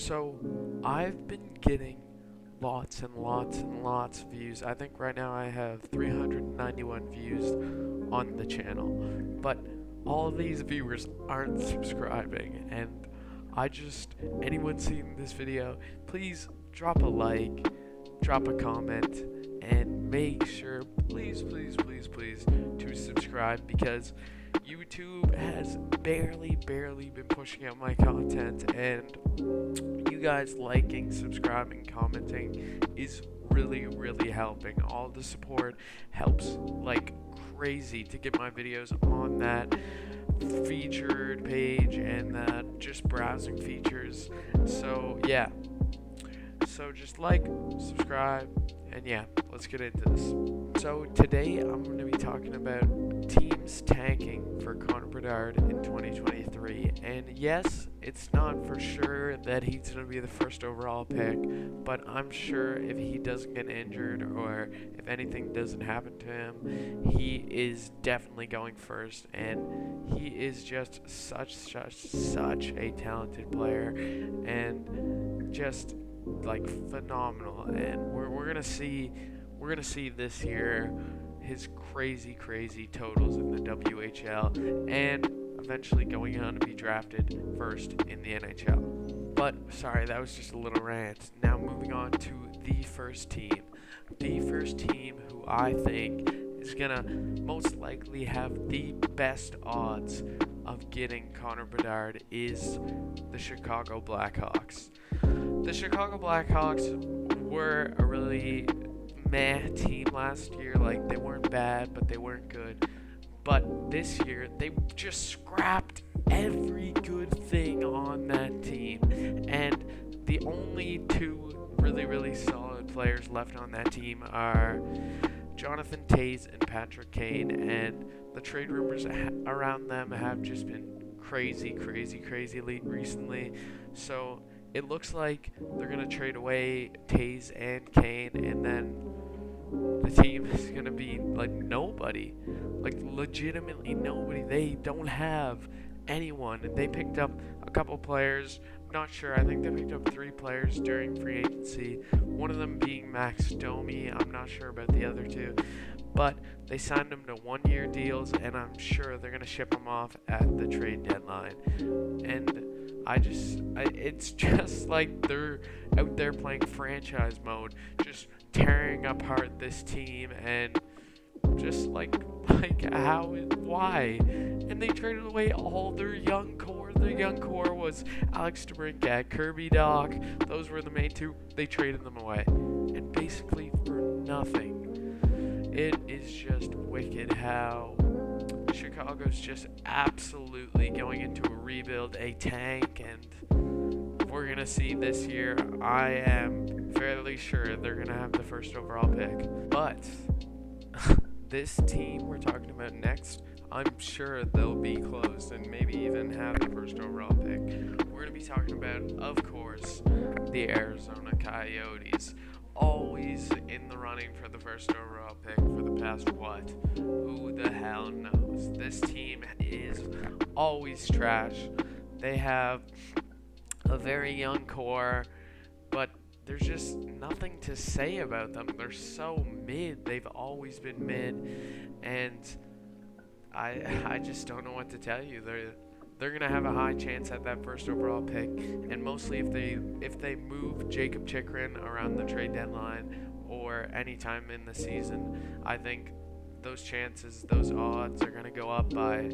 So, I've been getting lots and lots and lots of views. I think right now I have 391 views on the channel. But all of these viewers aren't subscribing, and anyone seeing this video, please drop a like, drop a comment, and make sure, please, please, please, please, to subscribe, because YouTube has barely been pushing out my content, and you guys liking, subscribing, commenting is really helping. All the support helps like crazy to get my videos on that featured page and that just browsing features. So yeah, so just like, subscribe, and yeah, let's get into this. So today I'm going to be talking about teams tanking for Connor Bedard in 2023. And yes, it's not for sure that he's going to be the first overall pick, but I'm sure if he doesn't get injured or if anything doesn't happen to him, he is definitely going first. And he is just such a talented player, and just like phenomenal. And we're gonna see this year his crazy totals in the WHL, and eventually going on to be drafted first in the NHL. But sorry, that was just a little rant. Now moving on to the first team. The first team who I think is gonna most likely have the best odds of getting Connor Bedard is the Chicago Blackhawks. The Chicago Blackhawks were a really meh team last year. Like, they weren't bad, but they weren't good. But this year, they just scrapped every good thing on that team. And the only two really solid players left on that team are Jonathan Toews and Patrick Kane. And the trade rumors around them have just been crazy recently. So it looks like they're going to trade away Toews and Kane, and then the team is going to be like nobody. Like, legitimately nobody. They don't have anyone. And they picked up a couple players. Not sure. I think they picked up 3 players during free agency. One of them being Max Domi. I'm not sure about the other 2. But they signed them to 1-year deals, and I'm sure they're going to ship them off at the trade deadline. And it's just like they're out there playing franchise mode, just tearing apart this team, and just like why? And they traded away all their young core. Their young core was Alex DeBrincat, Kirby Doc. Those were the main 2. They traded them away, and basically for nothing. It is just wicked how Chicago's just absolutely going into a rebuild, a tank, and we're going to see this year. I am fairly sure they're going to have the first overall pick. But this team we're talking about next, I'm sure they'll be close and maybe even have the first overall pick. We're going to be talking about, of course, the Arizona Coyotes. Always in the running for the first overall pick for the past what? Who the hell knows? This team is always trash. They have a very young core, but there's just nothing to say about them. They're so mid. They've always been mid, and I just don't know what to tell you. They're gonna have a high chance at that first overall pick, and mostly if they move Jacob Chikrin around the trade deadline or any time in the season, I think those odds are gonna go up by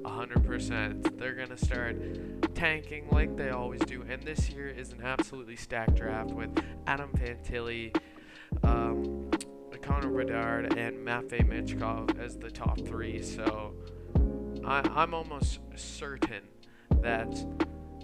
100%. They're gonna start tanking like they always do, and this year is an absolutely stacked draft with Adam Fantilli, Connor Bedard, and Matvei Michkov as the top 3. So I'm almost certain that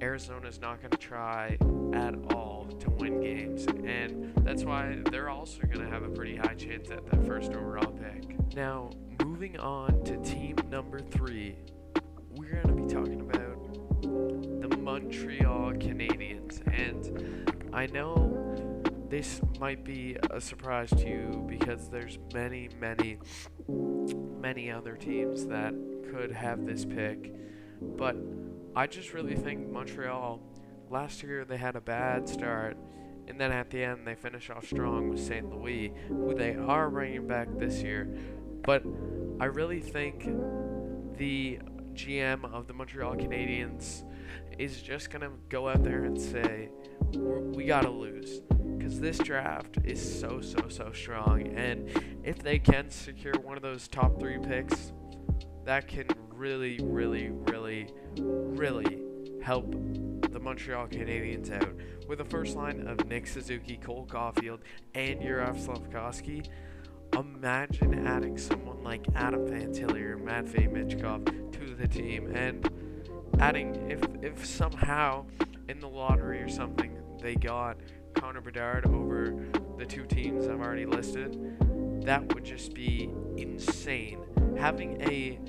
Arizona's not going to try at all to win games, and that's why they're also going to have a pretty high chance at that first overall pick. Now, moving on to team number 3, we're going to be talking about the Montreal Canadiens, and I know this might be a surprise to you because there's many other teams that could have this pick, but I just really think Montreal, last year they had a bad start, and then at the end they finish off strong with St. Louis, who they are bringing back this year. But I really think the GM of the Montreal Canadiens is just going to go out there and say, we got to lose. Because this draft is so strong. And if they can secure one of those top 3 picks, that can really help the Montreal Canadiens out. With a first line of Nick Suzuki, Cole Caulfield, and Juraj Slafkovsky, imagine adding someone like Adam Fantilli or Matvei Michkov to the team, and adding, if somehow in the lottery or something they got Connor Bedard over the 2 teams I've already listed, that would just be insane. Having a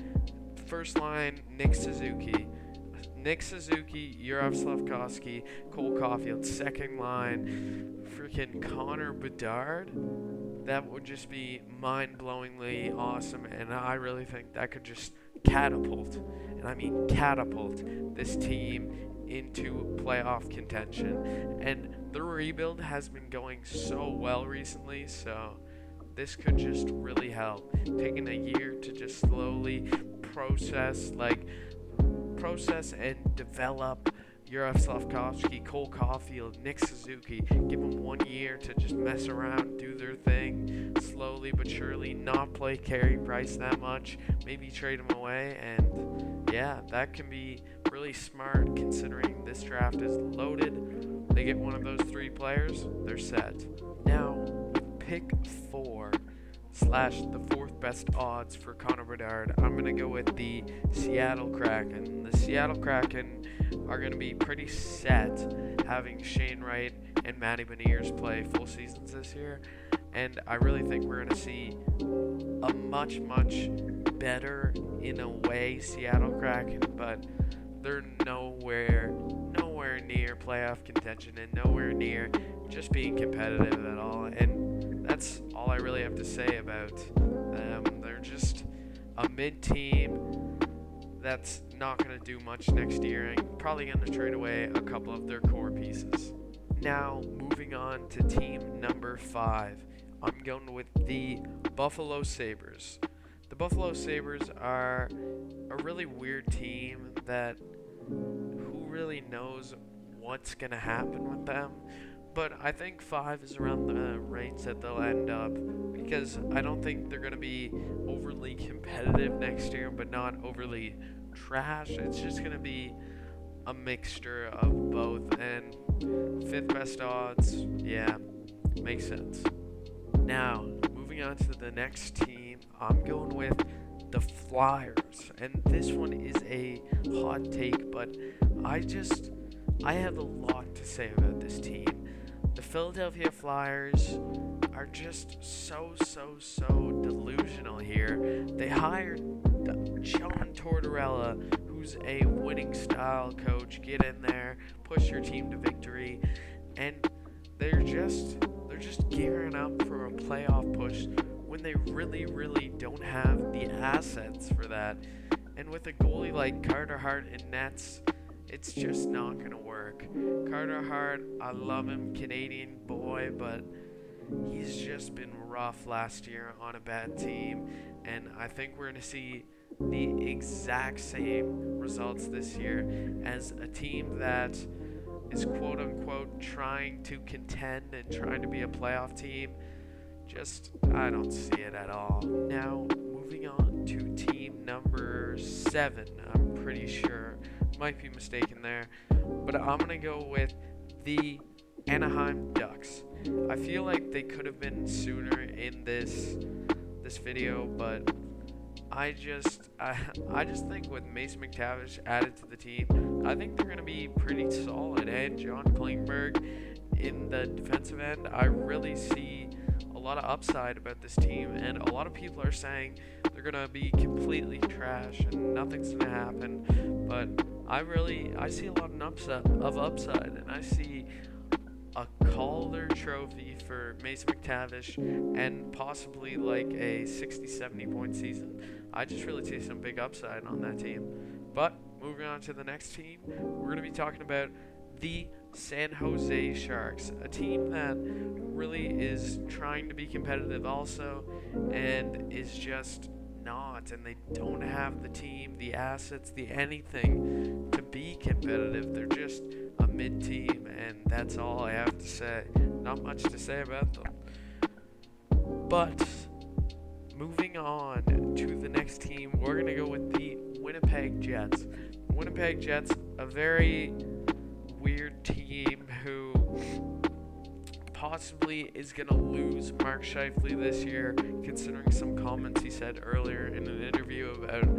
first line Nick Suzuki, Juraj Slafkovsky, Cole Caulfield, second line freaking Connor Bedard, that would just be mind-blowingly awesome, and I really think that could just catapult, and I mean catapult, this team into playoff contention. And the rebuild has been going so well recently, so this could just really help. Taking a year to just slowly process and develop Juraj Slafkovsky, Cole Caulfield, Nick Suzuki. Give them 1 year to just mess around, do their thing, slowly but surely, not play Carey Price that much, maybe trade him away, and yeah, that can be really smart considering this draft is loaded. They get one of those 3 players, they're set. Now, with pick 4 / the 4th best odds for Connor Bedard, I'm going to go with the Seattle Kraken. The Seattle Kraken are going to be pretty set having Shane Wright and Matty Beniers play full seasons this year, and I really think we're going to see a much better, in a way, Seattle Kraken, but they're nowhere near playoff contention and nowhere near just being competitive at all, and that's all I really have to say about them. They're just a mid-team that's not going to do much next year and probably going to trade away a couple of their core pieces. Now, moving on to team number 5, I'm going with the Buffalo Sabres. The Buffalo Sabres are a really weird team that who really knows what's going to happen with them. But I think 5 is around the range that they'll end up, because I don't think they're going to be overly competitive next year, but not overly trash. It's just going to be a mixture of both, and 5th best odds, yeah, makes sense. Now, moving on to the next team, I'm going with the Flyers, and this one is a hot take, but I have a lot to say about this team. The Philadelphia Flyers are just so delusional here. They hired John Tortorella, who's a winning style coach. Get in there, push your team to victory, and they're just gearing up for a playoff push when they really don't have the assets for that. And with a goalie like Carter Hart in nets, it's just not going to work. Carter Hart, I love him, Canadian boy, but he's just been rough last year on a bad team, and I think we're going to see the exact same results this year as a team that is quote-unquote trying to contend and trying to be a playoff team. I don't see it at all. Now, moving on to team number 7, I'm pretty sure. Might be mistaken there, but I'm going to go with the Anaheim Ducks. I feel like they could have been sooner in this video, but I just think with Mason McTavish added to the team, I think they're going to be pretty solid. And John Klingberg in the defensive end, I really see a lot of upside about this team, and a lot of people are saying they're going to be completely trash and nothing's going to happen, but I see a lot of upside, and I see a Calder Trophy for Mason McTavish and possibly like a 60-70 point season. I just really see some big upside on that team. But moving on to the next team, we're going to be talking about the San Jose Sharks, a team that really is trying to be competitive also and is just not, and they don't have the team, the assets, the anything to be competitive. They're just a mid team, and that's all I have to say. Not much to say about them. But moving on to the next team, we're going to go with the Winnipeg Jets. Winnipeg Jets, a very weird team who possibly is going to lose Mark Scheifele this year, considering some comments he said earlier in an interview about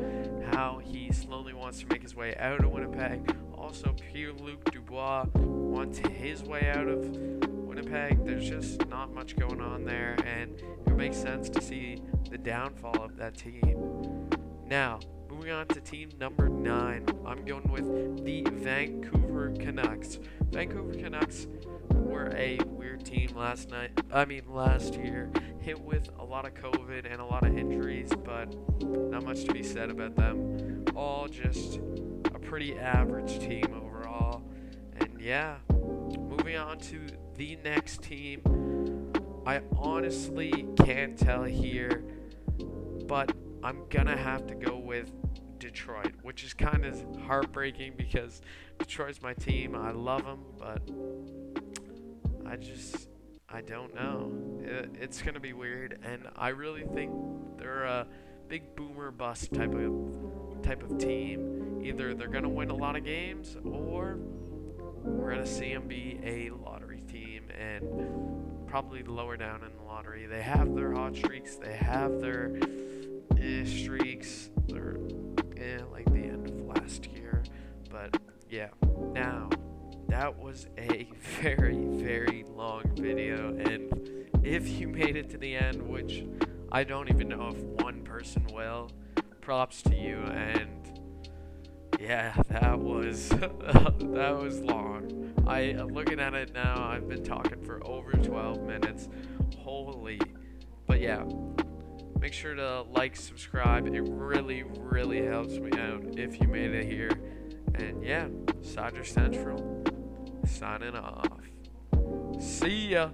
how he slowly wants to make his way out of Winnipeg. Also, Pierre-Luc Dubois wants his way out of Winnipeg. There's just not much going on there, and it makes sense to see the downfall of that team. Now, moving on to team number 9, I'm going with the Vancouver Canucks. Vancouver Canucks were a weird team last year, hit with a lot of COVID and a lot of injuries, but not much to be said about them. All just a pretty average team overall. And yeah, moving on to the next team, I honestly can't tell here, but I'm gonna have to go with Detroit, which is kind of heartbreaking because Detroit's my team. I love them, but I don't know. It's gonna be weird, and I really think they're a big boomer bust type of team. Either they're gonna win a lot of games, or we're gonna see them be a lottery team and probably lower down in the lottery. They have their hot streaks. They have their streaks. They're like the end of last year, but yeah. Now, that was a very, very long video, and if you made it to the end, which I don't even know if one person will, props to you. And yeah, that was that was long. Looking at it now, I've been talking for over 12 minutes. Holy. But yeah, make sure to like, subscribe. It really, really helps me out if you made it here. And yeah, Sodger Central signing off. See ya.